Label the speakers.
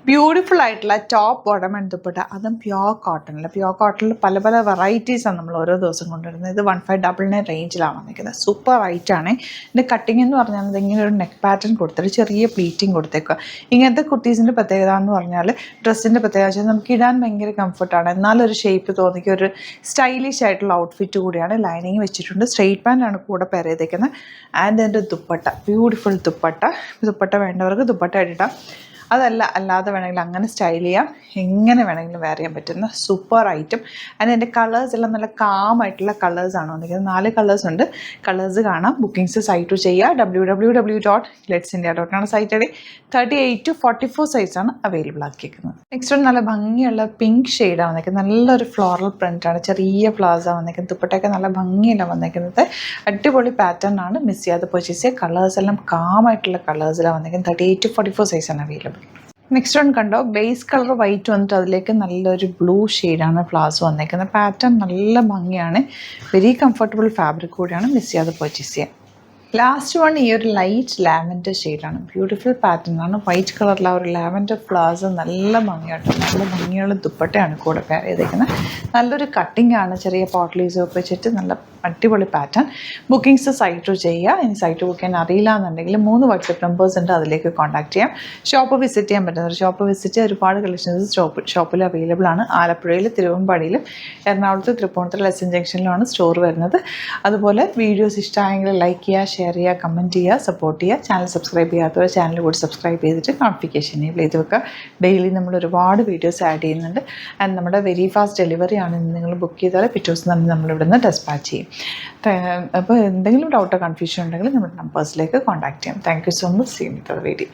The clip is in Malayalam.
Speaker 1: ബ്യൂട്ടിഫുൾ ആയിട്ടുള്ള ടോപ്പ് ബോട്ടം ആൻഡ് ദുപ്പട്ട, അതും പ്യോർ കോട്ടണിൽ. പ്യോർ കോട്ടണിൽ പല പല വെറൈറ്റീസാണ് നമ്മൾ ഓരോ ദിവസം കൊണ്ടുവരുന്നത്. ഇത് 1599 റേഞ്ചിലാണ് വന്നിരിക്കുന്നത്. സൂപ്പർ റൈറ്റാണ്. ഇതിൻ്റെ കട്ടിങ് എന്ന് പറഞ്ഞാൽ ഇങ്ങനെ ഒരു നെക്ക് പാറ്റേൺ കൊടുത്തിട്ട് ചെറിയ പ്ലീറ്റിങ് കൊടുത്തേക്കുക. ഇങ്ങനത്തെ കുട്ടീസിൻ്റെ പ്രത്യേകത എന്ന് പറഞ്ഞാൽ ഡ്രസ്സിൻ്റെ പ്രത്യേകത വെച്ചാൽ നമുക്ക് ഇടാൻ ഭയങ്കര കംഫർട്ടാണ്, എന്നാലൊരു ഷേപ്പ് തോന്നിക്കുക ഒരു സ്റ്റൈലിഷ് ആയിട്ടുള്ള ഔട്ട്ഫിറ്റ് കൂടിയാണ്. ലൈനിങ് വെച്ചിട്ടുണ്ട്. സ്ട്രെയിറ്റ് പാൻ്റാണ് കൂടെ പെയർ ചെയ്തേക്കുന്നത്. ആൻഡ് എൻ്റെ ദുപ്പട്ട, ബ്യൂട്ടിഫുൾ ദുപ്പട്ട. ദുപ്പട്ട വേണ്ടവർക്ക് ദുപ്പട്ട ഇടാം, അല്ലാതെ വേണമെങ്കിൽ അങ്ങനെ സ്റ്റൈൽ ചെയ്യാം, എങ്ങനെ വേണമെങ്കിലും വെയർ ചെയ്യാൻ പറ്റുന്ന സൂപ്പർ ഐറ്റം. അതിന് എൻ്റെ കളേഴ്സ് എല്ലാം നല്ല കാമായിട്ടുള്ള കളേഴ്സാണ് വന്നിരിക്കുന്നത്. 4 കളേഴ്സ് ഉണ്ട്. കളേഴ്സ് കാണാം. ബുക്കിംഗ്സ് സൈറ്റ് ചെയ്യുക. www.gletsindia.com സൈറ്റ് ഐ 38 to 44 സൈസാണ് അവൈലബിൾ ആക്കിയിരിക്കുന്നത്. നെക്സ്റ്റ് നല്ല ഭംഗിയുള്ള പിങ്ക് ഷെയ്ഡാണ് വന്നിരിക്കുന്നത്. നല്ലൊരു ഫ്ലോറൽ പ്രിൻ്റാണ്, ചെറിയ പ്ലാസാണ് വന്നിരിക്കുന്നത്. ദുപ്പട്ടയൊക്കെ നല്ല ഭംഗിയല്ല വന്നിരിക്കുന്നത്. അടിപൊളി പാറ്റേൺ ആണ്. മിസ് ചെയ്യാതെ പർച്ചേസ് ചെയ്യുക. കളേഴ്സ് എല്ലാം കാമായിട്ടുള്ള കളേഴ്സിലാണ് വന്നിരിക്കുന്നത്. 38 to 44 സൈസാണ് അവൈലബിൾ. നെക്സ്റ്റ് വൺ കണ്ടോ, ബേസ് കളർ വൈറ്റ് വന്നിട്ട് അതിലേക്ക് നല്ലൊരു ബ്ലൂ ഷെയ്ഡാണ് ഫ്ലവേഴ്സ് വന്നേക്കുന്നത്. പാറ്റേൺ നല്ല ഭംഗിയാണ്. വെരി കംഫർട്ടബിൾ ഫാബ്രിക് കൂടിയാണ്. മിസ് ചെയ്യാതെ പർച്ചേസ് ചെയ്യാം. ലാസ്റ്റ് വൺ ഈ ഒരു ലൈറ്റ് ലാവൻഡർ ഷെയ്ഡാണ്. ബ്യൂട്ടിഫുൾ പാറ്റേൺ ആണ്. വൈറ്റ് കളറിലെ ഒരു ലാവൻഡർ ഫ്ലവേഴ്സ് നല്ല ഭംഗിയായിട്ട്, നല്ല ഭംഗിയുള്ള ദുപ്പട്ടയാണ് കൂടെ പെയർ ചെയ്തേക്കുന്നത്. നല്ലൊരു കട്ടിംഗ് ആണ്. ചെറിയ പോട്ട്ലീസ് ഒക്കെ വെച്ചിട്ട് നല്ല അടിപൊളി പാറ്റേൺ. ബുക്കിംഗ്സ് സൈറ്റ് ചെയ്യാം. ഇനി സൈറ്റ് ബുക്ക് ചെയ്യാൻ അറിയില്ല എന്നുണ്ടെങ്കിൽ 3 വാട്സപ്പ് നമ്പേഴ്സ് ഉണ്ട്, അതിലേക്ക് കോൺടാക്ട് ചെയ്യാം. ഷോപ്പ് വിസിറ്റ് ചെയ്യാൻ പറ്റുന്നത്, ഷോപ്പ് വിസിറ്റ് ഒരുപാട് കളക്ഷൻസ് ഷോപ്പിൽ അവൈലബിൾ ആണ്. ആലപ്പുഴയിൽ, തിരുവമ്പാടിയിലും, എറണാകുളത്ത്, തൃപ്പൂണിത്തുറ എസ് എൻ ജംഗ്ഷനിലാണ് സ്റ്റോർ വരുന്നത്. അതുപോലെ വീഡിയോസ് ഇഷ്ടമായെങ്കിൽ ലൈക്ക് ചെയ്യുക, ഷെയർ ചെയ്യുക, കമൻറ്റ് ചെയ്യുക, സപ്പോർട്ട് ചെയ്യുക. ചാനൽ സബ്സ്ക്രൈബ് ചെയ്യാത്തവർ ചാനൽ കൂടി സബ്സ്ക്രൈബ് ചെയ്തിട്ട് നോട്ടിഫിക്കേഷൻ എനേബിൾ ചെയ്ത് വെക്കുക. ഡെയിലി നമ്മൾ ഒരുപാട് വീഡിയോസ് ആഡ് ചെയ്യുന്നുണ്ട്. ആൻഡ് നമ്മുടെ വെരി ഫാസ്റ്റ് ഡെലിവറി ആണ്. നിങ്ങൾ ബുക്ക് ചെയ്താൽ പിറ്റേ ദിവസം തന്നെ നമ്മളിവിടെ നിന്ന് ഡെസ്പാച്ച് ചെയ്യും. അപ്പോൾ എന്തെങ്കിലും ഡൗട്ടോ കൺഫ്യൂഷൻ ഉണ്ടെങ്കിൽ നമ്മുടെ നമ്പേഴ്സിലേക്ക് കോൺടാക്ട് ചെയ്യാം. Thank you so much. See you with the video.